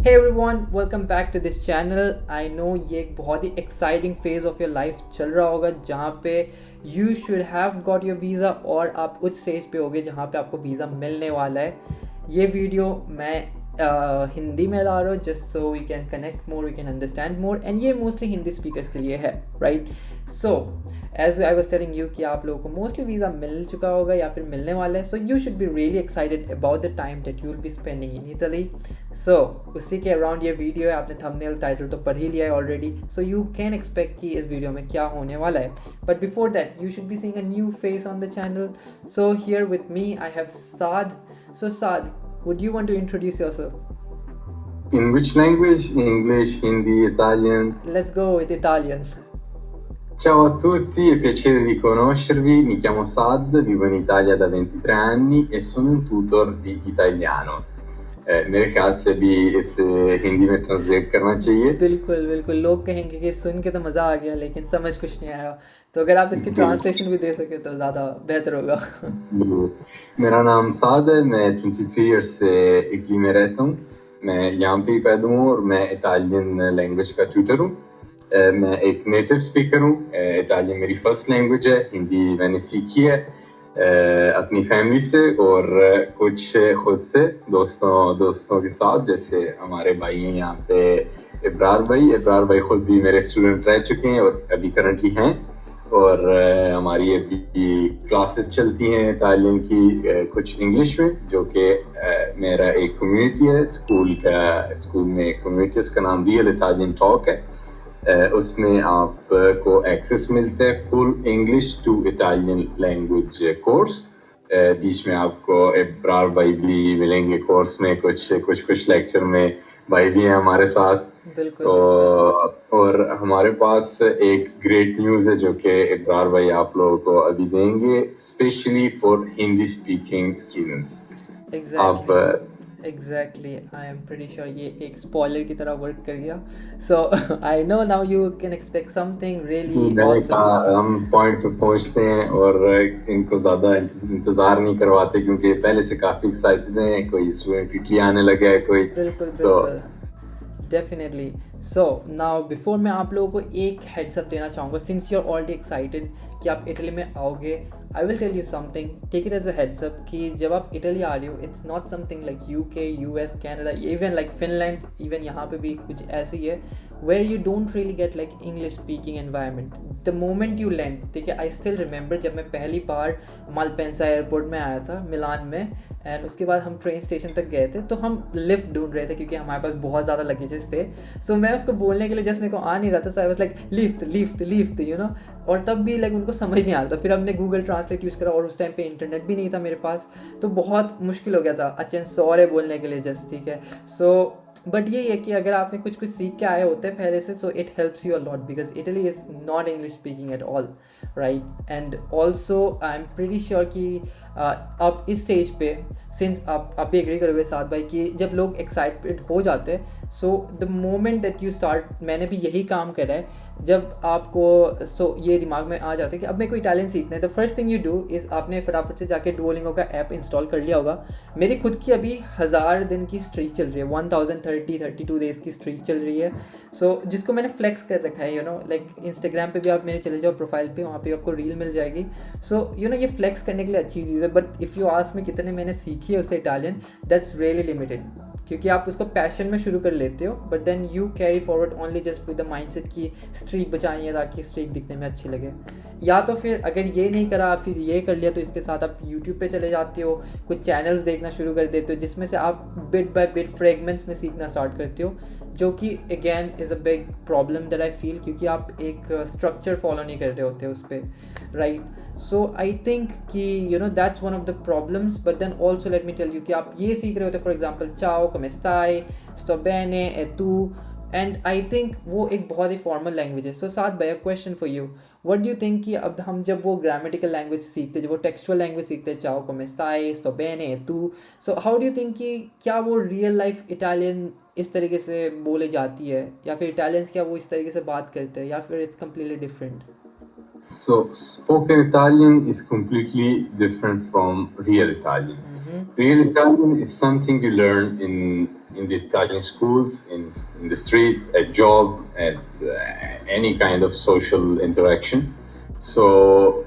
Hey everyone, welcome back to this channel. I know ये एक बहुत ही exciting phase of your life चल रहा होगा जहाँ पे you should have got your visa और आप उस stage पे होगे जहाँ पे आपको visa मिलने वाला है. ये वीडियो मैं हिंदी में ला रहा हूँ just so we can connect more, we can understand more and ये mostly हिंदी speakers के लिए है, right? So as I was telling you कि आप लोगों को mostly visa मिल चुका होगा या फिर मिलने वाला है, so you should be really excited about the time that you will be spending in Italy. So उसी के अराउंड ये वीडियो है. आपने थंबनेल टाइटल तो पढ़ ही लिया है already, so you can expect कि इस वीडियो में क्या होने वाला है. But before that you should be seeing a new face on the channel. So here with me I have Saad. So Saad, would you want to introduce yourself? In which language? English, Hindi, Italian? Let's go with Italian. Ciao a tutti, è piacere di conoscervi. Mi chiamo Saad, vivo in Italia da 23 anni e sono un tutor di italiano. मेरे ख्याल से भी इसे हिंदी में translate करना चाहिए. बिल्कुल बिल्कुल, लोग कहेंगे कि सुन के तो मज़ा आ गया लेकिन समझ कुछ नहीं आया, तो अगर आप इसकी ट्रांसलेशन भी दे सके तो ज़्यादा बेहतर होगा. मेरा नाम साद है, मैं 23 ईयर्स से इटली में रहता हूँ. मैं यहाँ पे ही पैदा हूँ और मैं इटालियन लैंग्वेज का ट्यूटर हूँ. मैं एक नेटिव स्पीकर हूँ. इटालियन मेरी फर्स्ट लैंग्वेज है. हिंदी मैंने सीखी है अपनी फैमिली से और कुछ खुद से दोस्तों के साथ. जैसे हमारे भाई हैं यहाँ पे इब्रार भाई खुद भी मेरे स्टूडेंट रह चुके हैं और अभी करंटली हैं. और हमारी अभी क्लासेस चलती हैं इटालियन की, कुछ इंग्लिश में, जो कि मेरा एक कम्युनिटी है स्कूल में एक कम्युनिटी, उसका नाम रियल इटालियन टॉक है. उसमें आपको एक्सेस मिलता है full English to Italian language course. बीच में आपको इब्रार भाई भी मिलेंगे कोर्स में, कुछ लेक्चर में भाई भी हैं हमारे साथ. और हमारे पास एक ग्रेट न्यूज़ है जो कि इब्रार भाई आप लोगों को अभी देंगे, specially for Hindi speaking students. Exactly, I am pretty sure ये एक spoiler की तरह वर्क कर गया. So I know now you can expect something really awesome. हम पॉइंट पे पहुंचते हैं और इनको ज़्यादा इंतज़ार नहीं करवाते क्योंकि पहले से काफ़ी एक्साइटेड हैं. कोई स्टूडेंट इटली आने लगा है, कोई. बिल्कुल डेफिनेटली. सो नाउ बिफोर मैं आप लोगों को एक हेड्सअप देना चाहूँगा, since you are already excited कि आप इटली में आओगे, I will tell you something. Take it as a heads up कि जब आप इटली आ रहे हो, it's not something like UK, US, Canada, even like Finland, even यहाँ पे भी कुछ ऐसी है where you don't really get like English speaking environment the moment you land. ठीक है, आई स्टिल रिमेंबर जब मैं पहली बार मालपेंसा एयरपोर्ट में आया था मिलान में, एंड उसके बाद हम ट्रेन स्टेशन तक गए थे, तो हम लिफ्ट ढूंढ रहे थे क्योंकि हमारे पास बहुत ज़्यादा लगेजेस थे. सो मैं उसको बोलने के लिए जस्ट मेरे को आ नहीं रहा था, so I was like lift you know. और तब भी लाइक उनको समझ नहीं आ रहा था. फिर हमने गूगल ट्रांसलेट यूज़ करा और उस टाइम पे इंटरनेट भी नहीं था मेरे पास, तो बहुत मुश्किल हो गया था अच्छा सॉरी बोलने के लिए जस्ट. ठीक है, सो बट ये है कि अगर आपने कुछ सीख के आए होते हैं पहले से, so it helps you a lot because Italy is not English speaking at all, right. And also I am pretty sure कि आप इस स्टेज पे, सिंस आप भी एग्री करोगे साथ भाई कि जब लोग एक्साइटेड हो जाते हैं, so the moment that you start, मैंने भी यही काम करा है, जब आपको ये दिमाग में आ जाता है कि अब मेरे को इटालियन सीखना है, the first thing you do is आपने फटाफट से जाके डुओलिंगो का ऐप इंस्टॉल कर लिया होगा. मेरी खुद की अभी 1000 दिन की स्ट्रीक चल रही है, 1032 डेज़ की स्ट्रीक चल रही है. सो जिसको मैंने फ्लेक्स कर रखा है, यू नो, लाइक इंस्टाग्राम पे भी आप मेरे चले जाओ प्रोफाइल पे, वहाँ पे आपको रील मिल जाएगी. सो यू नो, ये फ्लेक्स करने के लिए अच्छी चीज़ है. बट इफ़ यू आस्क में कितने मैंने सीखी है उससे इटालियन, दैट्स रियली लिमिटेड, क्योंकि आप उसको पैशन में शुरू कर लेते हो, but then you carry forward only just with the mindset की स्ट्रीक बचानी है ताकि स्ट्रीक दिखने में अच्छी लगे. या तो फिर अगर ये नहीं करा फिर ये कर लिया, तो इसके साथ आप यूट्यूब पे चले जाते हो, कुछ चैनल्स देखना शुरू कर देते हो जिसमें से आप बिट बाय बिट फ्रेगमेंट्स में सीखना स्टार्ट करते हो, जो कि again is a big problem that I feel, क्योंकि आप एक स्ट्रक्चर फॉलो नहीं कर रहे होते उस पर, राइट. सो आई थिंक कि you know that's one of the problems. But then also let me tell you कि आप ये सीख रहे होते, फॉर एग्जाम्पल चाओ, come stai, sto bene, e tu, and I think वो एक बहुत ही फॉर्मल लैंग्वेज है. सो साथ भाई, question for you, what do you think कि अब हम जब वो ग्रामेटिकल लैंग्वेज सीखते हैं, जब वो टेक्सचुअल लैंग्वेज सीखते हैं, चाओ, come stai, sto bene, e tu, so how do you think कि क्या वो रियल लाइफ इटालियन इस तरीके से बोले जाती है, या फिर इटालियंस क्या वो इस तरीके से बात करते हैं, या फिर it's completely different? So spoken Italian is completely different from real Italian. Real Italian is something you learn in in the Italian schools, in the street, at job, at any kind of social interaction. So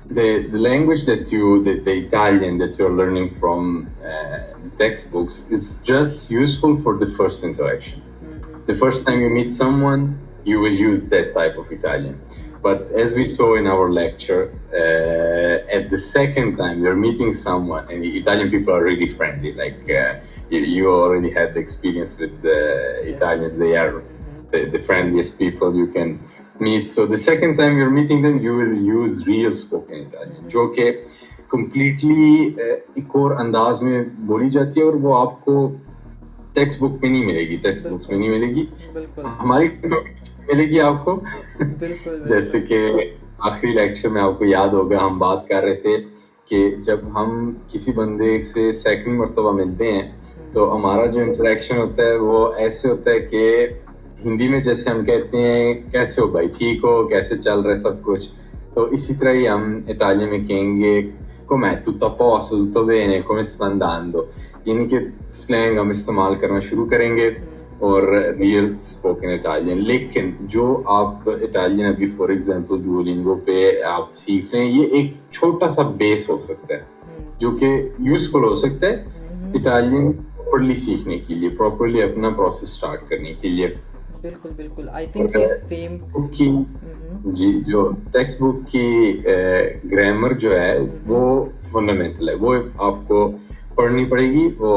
the language the Italian that you're learning from the textbooks is just useful for the first interaction. The first time you meet someone, you will use that type of Italian. But as we saw in our lecture, at the second time you're meeting someone, and the Italian people are really friendly. Like you already had the experience with the Italians; they are the friendliest people you can meet. So the second time you're meeting them, you will use real spoken Italian, जो कि completely एक और अंदाज में बोली जाती है, और वो आपको टेक्स्ट बुक में नहीं मिलेगी, टेक्स्ट बुक्स में नहीं मिलेगी, हमारी मिलेगी आपको। जैसे कि आखिरी लेक्चर में आपको याद होगा हम बात कर रहे थे कि जब हम किसी बंदे से सेकंड मर्तबा मिलते हैं तो हमारा जो इंटरेक्शन होता है वो ऐसे होता है कि हिंदी में जैसे हम कहते हैं कैसे हो भाई, ठीक हो, कैसे चल रहा है सब कुछ, तो इसी तरह ही हम इटालियन में कहेंगे com'è, tutto a posto, tutto bene, come sta andando, यानी कि स्लैंग हम इस्तेमाल करना शुरू करेंगे और रियल स्पोकन इटालियन। लेकिन जो आप इटालियन अभी फॉर एग्जांपल डुओलिंगो पे आप सीख रहे हैं, ये एक छोटा सा बेस हो सकता है जो कि यूजफुल हो सकता है इटालियन प्रॉपर्ली सीखने के लिए, प्रॉपर्ली अपना प्रोसेस स्टार्ट करने के लिए। बिल्कुल बिल्कुल, आई थिंक ये सेम की जी, जो टेक्स्ट बुक की ग्रामर जो है वो फंडामेंटल है, वो आपको पढ़नी पड़ेगी, वो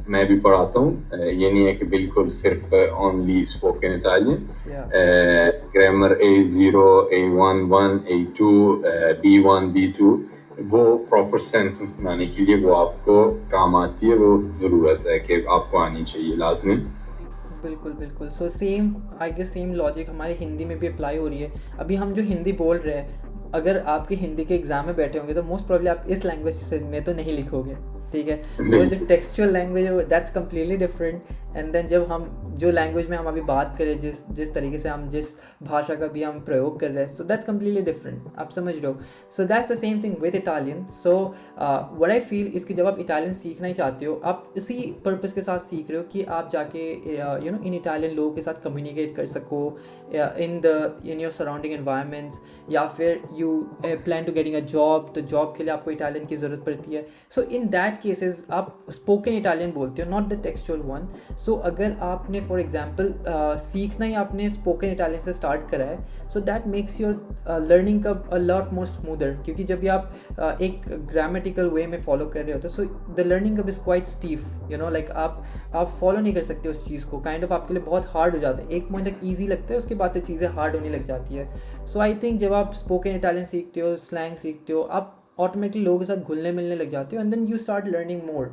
मैं भी पढ़ाता हूँ। ये नहीं है कि बिल्कुल सिर्फ only spoken Italian, grammar A0, A11, A2, B1, B2, वो प्रॉपर सेंटेंस बनाने के लिए वो आपको काम आती है, वो ज़रूरत है कि आपको आनी चाहिए लाजमी। बिल्कुल बिल्कुल। So same I guess same logic हमारे हिंदी में भी अप्लाई हो रही है। अभी हम जो हिंदी बोल रहे हैं, अगर आपके हिंदी के एग्ज़ाम में बैठे होंगे तो मोस्ट प्रॉब्ली आप इस लैंग्वेज से में तो नहीं लिखोगे, ठीक है। तो जो टेक्सचुअल लैंग्वेज है that's completely different. And then जब हम जो लैंग्वेज में हम अभी बात करें, जिस तरीके से हम जिस भाषा का भी हम प्रयोग कर रहे हैं, सो दैट्स कम्प्लीटली डिफरेंट, आप समझ रहे हो। So that's the same thing with Italian. So what I feel इसकी जब आप इटालियन सीखना ही चाहते हो, आप इसी पर्पज़ के साथ सीख रहे हो कि आप जाके यू नो इन इटालियन लोगों के साथ कम्युनिकेट कर सको इन योर सराउंडिंग एनवायरनमेंट्स, या फिर you plan to getting a job, तो जॉब के लिए आपको इटालियन की ज़रूरत पड़ती है। सो इन दैट केसेस आप स्पोकन इटालियन बोलते हो, not the textual one. So अगर आपने फॉर एग्जांपल सीखना ही आपने स्पोकन इटालियन से स्टार्ट करा है, so that makes your learning का अ लॉट मोर स्मूदर, क्योंकि जब भी आप एक ग्रामेटिकल वे में फॉलो कर रहे होते हो, so the learning curve is quite stiff, you know, like आप फॉलो नहीं कर सकते उस चीज़ को, काइंड ऑफ आपके लिए बहुत हार्ड हो जाता है। एक पॉइंट तक ईजी लगता है, उसके बाद से चीज़ें हार्ड होने लग जाती है। सो आई थिंक जब आप स्पोकन इटालियन सीखते हो, स्लैंग सीखते हो, आप ऑटोमेटिकली लोगों के साथ घुलने मिलने लग जाते हो, and then you start learning more,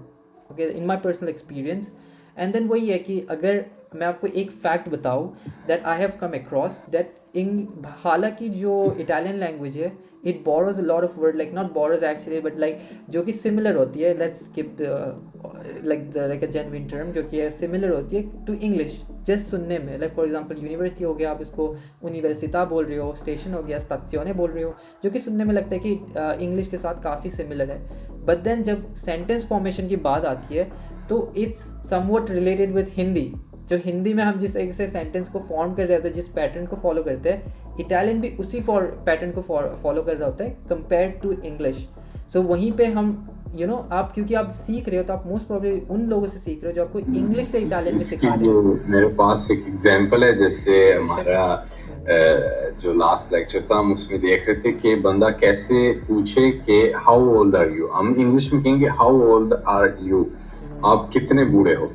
okay, in my personal experience. And then वही है कि अगर मैं आपको एक फैक्ट बताऊँ that I have come across that in, हालांकि जो इटालियन लैंग्वेज है it borrows a lot of word, like not borrows actually but like जो कि सिमिलर होती है, let's skip like a genuine term, जो कि सिमिलर होती है टू इंग्लिश जस्ट सुनने में। लाइक फॉर एग्जांपल यूनिवर्सिटी हो गया, आप इसको यूनिवर्सिटा बोल रहे हो, स्टेशन हो गया स्टाzione बोल रहे हो, जो कि सुनने में लगता है कि इंग्लिश के साथ काफ़ी सिमिलर है। बट देन जब सेंटेंस फॉर्मेशन की बात आती है तो it's somewhat related with Hindi. जो हिंदी में हम जिस तरीके से सेंटेंस को फॉर्म कर रहे होते हैं, जिस पैटर्न को फॉलो करते हैं, इटालियन भी उसी पैटर्न को फॉलो कर रहा होता है कंपेयर टू इंग्लिश। सो वहीं पे हम यू नो आप क्योंकि आप सीख रहे हो तो आप मोस्ट प्रॉब्लली उन लोगों से सीख रहे हो जो आपको इंग्लिश से इटालियन में सिखा रहे हो। मेरे पास एक एग्जांपल है, जैसे हमारा जो लास्ट लेक्चर था हम उसमें देख रहे थे कि बंदा कैसे पूछे कि हाउ ओल्ड आर यू, हम इंग्लिश में कहेंगे हाउ ओल्ड आर यू, आप कितने बूढ़े हो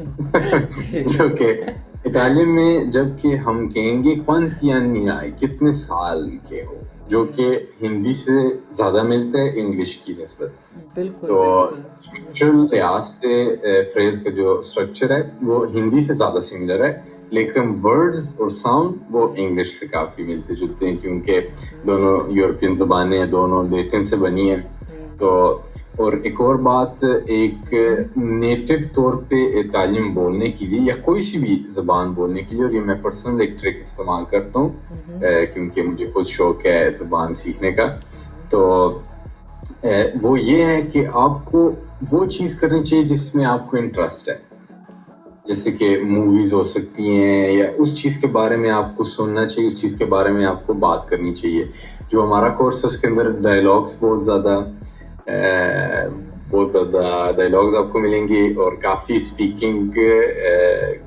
जो कि इटालियन में जबकि हम कहेंगे क्वांति anni hai, कितने साल के हो, जो कि हिंदी से ज़्यादा मिलता है इंग्लिश की निस्बत। बिल्कुल। तो स्ट्रक्चरल लिहाज से फ्रेज का जो स्ट्रक्चर है वो हिंदी से ज़्यादा सिमिलर है, लेकिन वर्ड्स और साउंड वो इंग्लिश से काफ़ी मिलते जुलते हैं, क्योंकि दोनों यूरोपियन ज़बानें हैं, दोनों लैटिन से बनी हैं। तो और एक और बात, एक नेटिव तौर पे इटालियन बोलने के लिए या कोई सी भी ज़बान बोलने के लिए, और ये मैं पर्सनल एक ट्रिक इस्तेमाल करता हूँ क्योंकि मुझे खुद शौक है ज़बान सीखने का, तो वो ये है कि आपको वो चीज़ करनी चाहिए जिसमें आपको इंटरेस्ट है। जैसे कि मूवीज़ हो सकती हैं या उस चीज़ के बारे में आपको सुनना चाहिए, उस चीज़ के बारे में आपको बात करनी चाहिए। जो हमारा कोर्स है उसके अंदर डायलॉग्स बहुत ज़्यादा डायलॉग्स आपको मिलेंगे और काफ़ी स्पीकिंग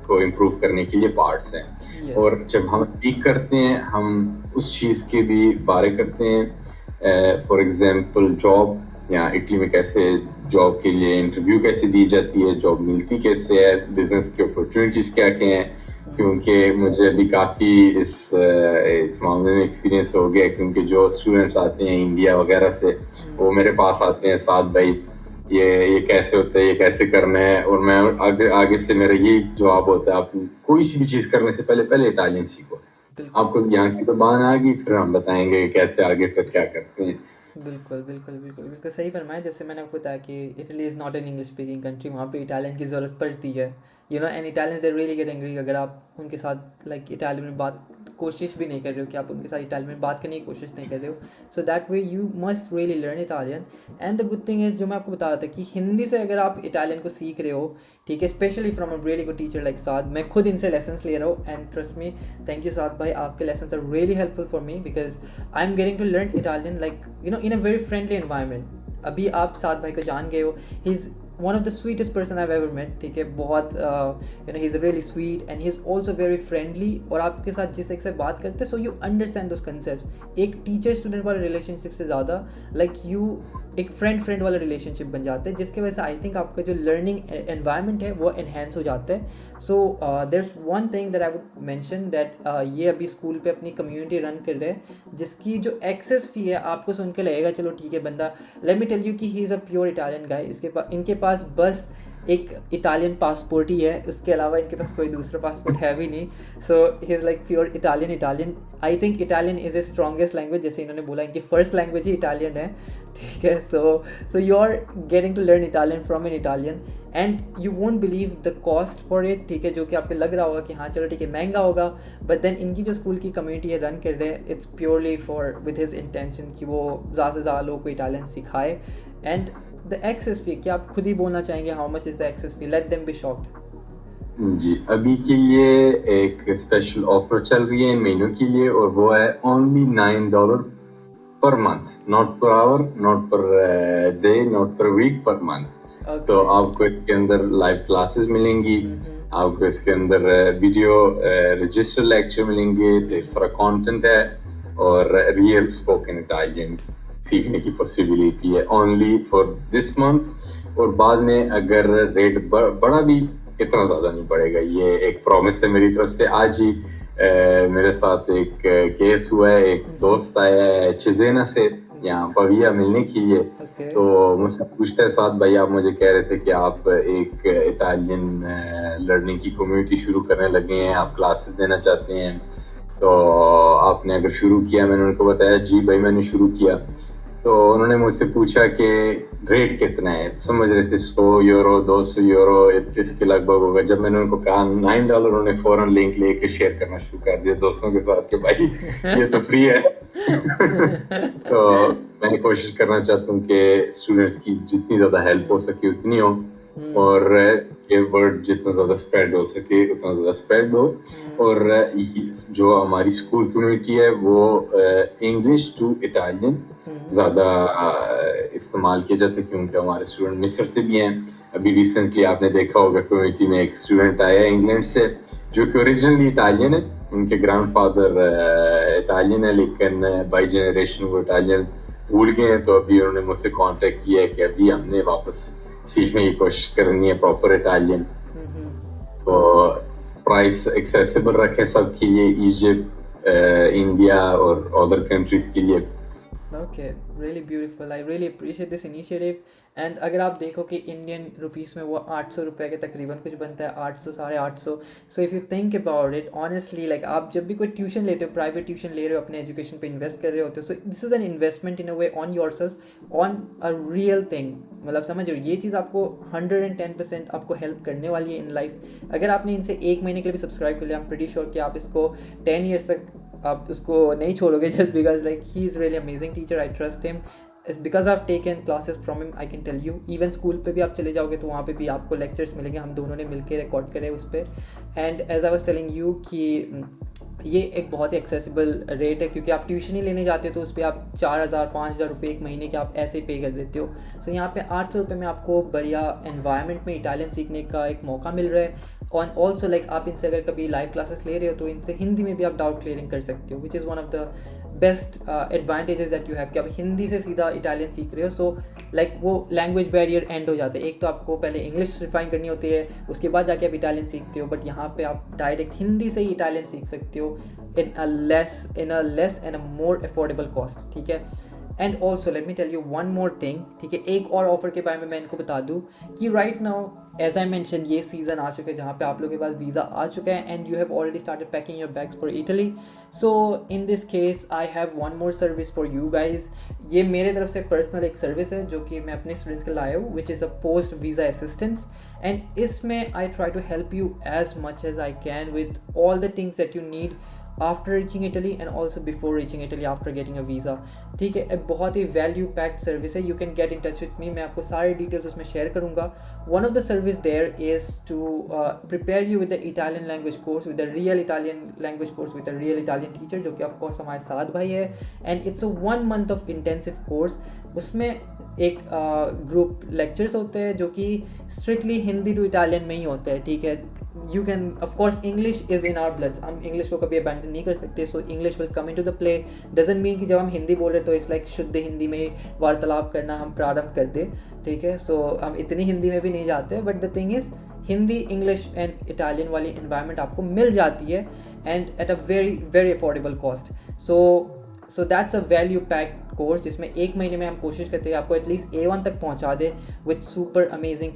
को इम्प्रूव करने के लिए पार्ट्स हैं। Yes. और जब हम स्पीक करते हैं हम उस चीज़ के भी बारे करते हैं, फॉर एग्जांपल जॉब या इटली में कैसे जॉब के लिए इंटरव्यू कैसे दी जाती है, जॉब मिलती कैसे है, बिजनेस की अपॉर्चुनिटीज़ क्या क्या हैं, क्योंकि मुझे अभी काफ़ी इस मामले में एक्सपीरियंस हो गया, क्योंकि जो स्टूडेंट्स आते हैं इंडिया वगैरह से वो मेरे पास आते हैं, साथ भाई ये कैसे होता है, ये कैसे करना है, और मैं आगे से मेरा यही जवाब होता है, आप कोई सी भी चीज़ करने से पहले इटालियन सीखो। आपको यहाँ की ज़बान आ गई, फिर हम बताएंगे कैसे आगे फिर क्या करते हैं। बिल्कुल बिल्कुल बिल्कुल बिल्कुल सही फरमाया। जैसे मैंने आपको बताया कि Italy is not an English speaking country, वहाँ पे इटालियन की ज़रूरत पड़ती है, you know, and Italians they really get angry अगर आप उनके साथ लाइक इटालियन में बात कोशिश भी नहीं कर रहे हो, कि आप उनके साथ इटालियन में बात करने की कोशिश नहीं कर रहे हो। So that way you must really learn Italian. And the good thing is, जो मैं आपको बता रहा था कि हिंदी से अगर आप इटालियन को सीख रहे हो, ठीक है, specially from a really good teacher like Saad, मैं खुद इनसे लेसन्स ले रहा हूँ, and trust me, thank you Saad भाई, आपके lessons are really helpful for me because I am getting to learn Italian like you know in a very friendly environment. अभी आप साद भाई को जान गए हो, he is one of the sweetest person I ever met, ठीक है, बहुत you know he is really sweet and he is also very friendly, और आपके साथ जिस एक से बात करते हैं so you understand those concept. एक टीचर स्टूडेंट वाला रिलेशनशिप से ज़्यादा लाइक यू एक फ्रेंड वाला रिलेशनशिप बन जाता है, जिसकी वजह से आई थिंक आपका जो लर्निंग एनवायरनमेंट है वो एनहेंस हो जाता है। So there is one thing that I would mention that ये अभी स्कूल पे अपनी कम्युनिटी रन कर रहे हैं, जिसकी जो एक्सेस फ़ी है आपको सुन के लगेगा चलो ठीक है बंदा, लेट मी टेल यू कि he is a pure Italian guy, इनके पास बस एक इटालियन पासपोर्ट ही है, उसके अलावा इनके पास कोई दूसरा पासपोर्ट है भी नहीं। So he is like pure Italian. I think Italian is a strongest language, जैसे इन्होंने बोला इनकी फर्स्ट लैंग्वेज ही इटालियन है, ठीक है। So you are getting to learn Italian from an Italian and you won't believe the cost for it, ठीक है, जो कि आपको लग रहा होगा कि हाँ चलो ठीक है महंगा होगा, बट देन इनकी जो स्कूल की कम्युनिटी है रन कर रहे हैं, it's purely for with his intention कि वो ज़्यादा से ज़्यादा लोगों को इटालियन सिखाए। एंड द एक्सेस फी, क्या आप खुद ही बोलना चाहेंगे how much is the access fee, let them be shocked. जी, अभी के लिए एक स्पेशल ऑफर चल रही है मेनू के लिए, और वो है only $9 per month, not per hour, not per day, not per week, per month. तो आपको इसके अंदर लाइव क्लासेस मिलेंगी, आपको इसके अंदर वीडियो रजिस्टर लेक्चर मिलेंगे, ढेर सारा कंटेंट है, और रियल स्पोकन इटालियन सीखने की पॉसिबिलिटी है ओनली फॉर दिस मंथ। और बाद में अगर रेट बड़ा भी इतना ज़्यादा नहीं पड़ेगा, ये एक प्रॉमिस है मेरी तरफ से। आज ही मेरे साथ एक केस हुआ है, एक दोस्त आया है चिजेना से यहाँ पविया मिलने के लिए, तो मुझसे पूछता है साथ भाई, आप मुझे कह रहे थे कि आप एक इटालियन लर्निंग की कम्युनिटी शुरू करने लगे हैं, आप क्लासेस देना चाहते हैं, तो आपने अगर शुरू किया? मैंने उनको बताया जी भाई मैंने शुरू किया। तो उन्होंने मुझसे पूछा कि रेट कितना है, समझ रहे थे €100 €200 इसके लगभग होगा। जब मैंने उनको कहा $9, उन्होंने फौरन लिंक लेके शेयर करना शुरू कर दिया दोस्तों के साथ कि भाई ये तो फ्री है। तो मैं कोशिश करना चाहता हूँ कि स्टूडेंट्स की जितनी ज़्यादा हेल्प हो सके उतनी हो, और ये वर्ड जितना ज़्यादा स्प्रेड हो सके उतना ज़्यादा स्प्रेड हो। और जो हमारी स्कूल कम्युनिटी है वो इंग्लिश टू इटालियन ज़्यादा इस्तेमाल किया जाता है, क्योंकि हमारे स्टूडेंट मिस्र से भी हैं। अभी रिसेंटली आपने देखा होगा कम्युनिटी में एक स्टूडेंट आया है इंग्लैंड से, जो कि ओरिजिनली इटालियन है, उनके ग्रैंडफादर इटालियन है, लेकिन बाई जनरेशन वो इटालियन भूल गए हैं। तो अभी उन्होंने मुझसे कांटेक्ट किया है कि अभी हमने वापस सीखने की कोशिश करनी है प्रॉपर इटालियन। तो प्राइस एक्सेसिबल रखें सबके लिए, इजिप्ट, इंडिया और अदर कंट्रीज के लिए। Okay, really beautiful. I really appreciate this initiative. And अगर आप देखो कि इंडियन रुपीस में वो 800 रुपये के तकरीबन कुछ बनता है, 800 850। So if you think about it honestly, like आप जब भी कोई ट्यूशन लेते हो, प्राइवेट ट्यूशन ले रहे हो, अपने एजुकेशन पे इन्वेस्ट कर रहे होते हो, so this is an investment in a way on your self, on a real thing. मतलब समझ रहे हो, ये चीज़ आपको 110% आपको हेल्प करने वाली है इन लाइफ। अगर आपने इनसे 1 महीने के लिए भी सब्सक्राइब कर लिया, आई एम प्रीटी श्योर कि आप इसको 10 ईयर्स तक आप उसको नहीं छोड़ोगे, just because like he is really amazing teacher, I trust him. Because I have taken classes from him, I can tell you. Even school पे भी आप चले जाओगे तो वहाँ पे भी आपको लेक्चर्स मिलेंगे, हम दोनों ने मिलकर रिकॉर्ड करे उस पर। And as I was telling you कि ये एक बहुत ही एक्सेसिबल रेट है, क्योंकि आप ट्यूशन ही लेने जाते हो तो उस पर आप 4,000-5,000 रुपये एक महीने के आप ऐसे ही पे कर देते हो। सो यहाँ पे 800 रुपये में आपको बढ़िया एनवायरनमेंट में इटालियन सीखने का एक मौका मिल रहा है। और ऑल्सो लाइक आप इनसे अगर कभी लाइव क्लासेस ले रहे हो तो इनसे हिंदी में भी आप डाउट क्लियरिंग कर सकते हो, which is one of the best advantages that you have कि आप हिंदी से सीधा इटालियन सीख रहे हो। सो लाइक वो लैंग्वेज बैरियर एंड हो जाता है। एक तो आपको पहले इंग्लिश रिफाइन करनी होती है, उसके बाद जाके आप इटालियन सीखते हो, बट यहाँ पे आप डायरेक्ट हिंदी से ही इटालियन सीख सकते हो in a less and a more affordable cost, ठीक है। And also let me tell you one more thing, ठीक है, एक और ऑफर के बारे में मैं इनको बता दूँ कि right now as I mention ये सीज़न आ चुका है जहाँ पे आप लोगों के पास वीज़ा आ चुका है and you have already started packing your bags for Italy. So in this case I have one more service for you guys. ये मेरे तरफ से पर्सनल एक सर्विस है जो कि मैं अपने स्टूडेंट्स के लाया हूँ, which is a post visa assistance. And इसमें I try to help you as much as I can with all the things that you need after reaching Italy and also before reaching Italy after getting a visa, ठीक है। एक बहुत ही value packed service है, you can get in touch with me, मैं आपको सारे details उसमें शेयर करूँगा। One of the service there is to prepare you with the Italian language course, with the real Italian language course with the real Italian teacher, जो कि of course हमारे साथ भाई है। And it's a 1 month of intensive course. उसमें एक group lectures होते हैं जो कि स्ट्रिक्टली हिंदी टू इटालियन में ही होते हैं, ठीक है। You can of course English is in our bloods, हम इंग्लिश को कभी अबैंडन नहीं कर सकते। So English will come in to the play. Doesn't mean कि जब हम हिंदी बोल रहे तो इस लाइक शुद्ध हिंदी में वार्तालाप करना हम प्रारंभ कर दे, ठीक है। सो हम इतनी हिंदी में भी नहीं जाते, but the thing is Hindi, English and Italian वाली इन्वायरमेंट आपको मिल जाती है and at a very very affordable cost. So that's a value packed course जिसमें 1 महीने में हम कोशिश करते हैं आपको एटलीस्ट A1 तक पहुंचा दे with super amazing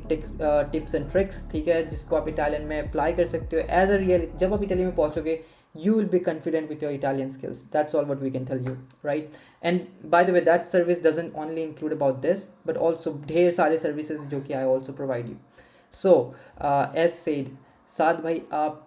tips and tricks, ठीक है, जिसको आप इटालियन में अप्लाई कर सकते हो एज अ रियल। जब आप इटाली में पहुंचोगे you will be confident with your Italian skills. That's all what we can tell you, right? And by the way, that service doesn't only include about this, but also ढेर सारे services जो कि I also provide you. So as said, साद भाई आप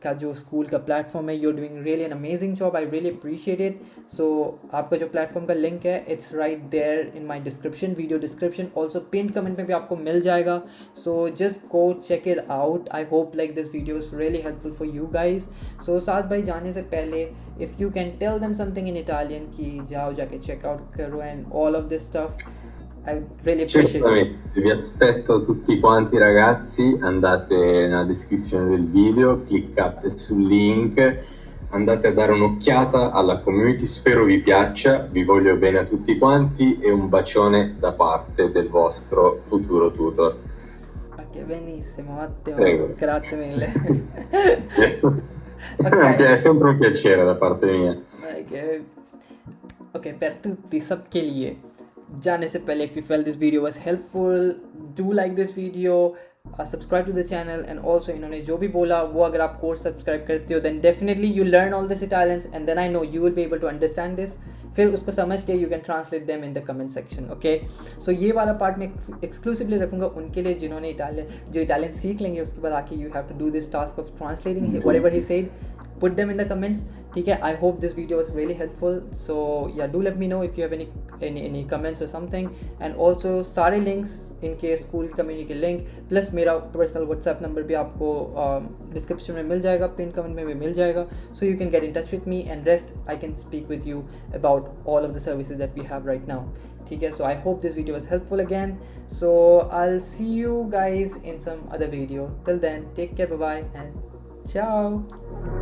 का जो school का platform है, you are doing really an amazing job, I really appreciate it. So आपका जो प्लेटफॉर्म का लिंक है it's right there in my description, video description, also pin comment में भी आपको मिल जाएगा। So just go check it out. I hope like this video is really helpful for you guys. So Saad भाई जाने से पहले if you can tell them something in Italian कि जाओ जाके चेकआउट करो and all of this stuff, I really appreciate it. Certamente, vi aspetto tutti quanti ragazzi, andate nella descrizione del video, cliccate sul link, andate a dare un'occhiata alla community, spero vi piaccia, vi voglio bene a tutti quanti e un bacione da parte del vostro futuro tutor. Ok, benissimo, ottimo, Prego. grazie mille. È sempre un piacere da parte mia. Ok, per tutti, सबके लिए जाने से पहले if you felt this video was helpful, do like this video, subscribe to the channel, and also इन्होंने जो भी बोला वो अगर आप कोर्स सब्सक्राइब करते हो then definitely you learn all this Italians and then I know you will be able to understand this. फिर उसको समझ के you can translate them in the comment section, okay? So ये वाला पार्ट मैं exclusively रखूँगा उनके लिए जिन्होंने इटालियन सीख लेंगे, उसके बाद आके you have to do this task of translating whatever he said. Put them in the comments, ठीक है। I hope this video was really helpful. So yeah, do let me know if you have any comments or something. And also सारे links इनके school community के link plus मेरा personal WhatsApp number भी आपको description में मिल जाएगा, pin comment में भी मिल जाएगा. So you can get in touch with me and rest I can speak with you about all of the services that we have right now. ठीक है. So I hope this video was helpful again. So I'll see you guys in some other video. Till then, take care, bye bye and ciao.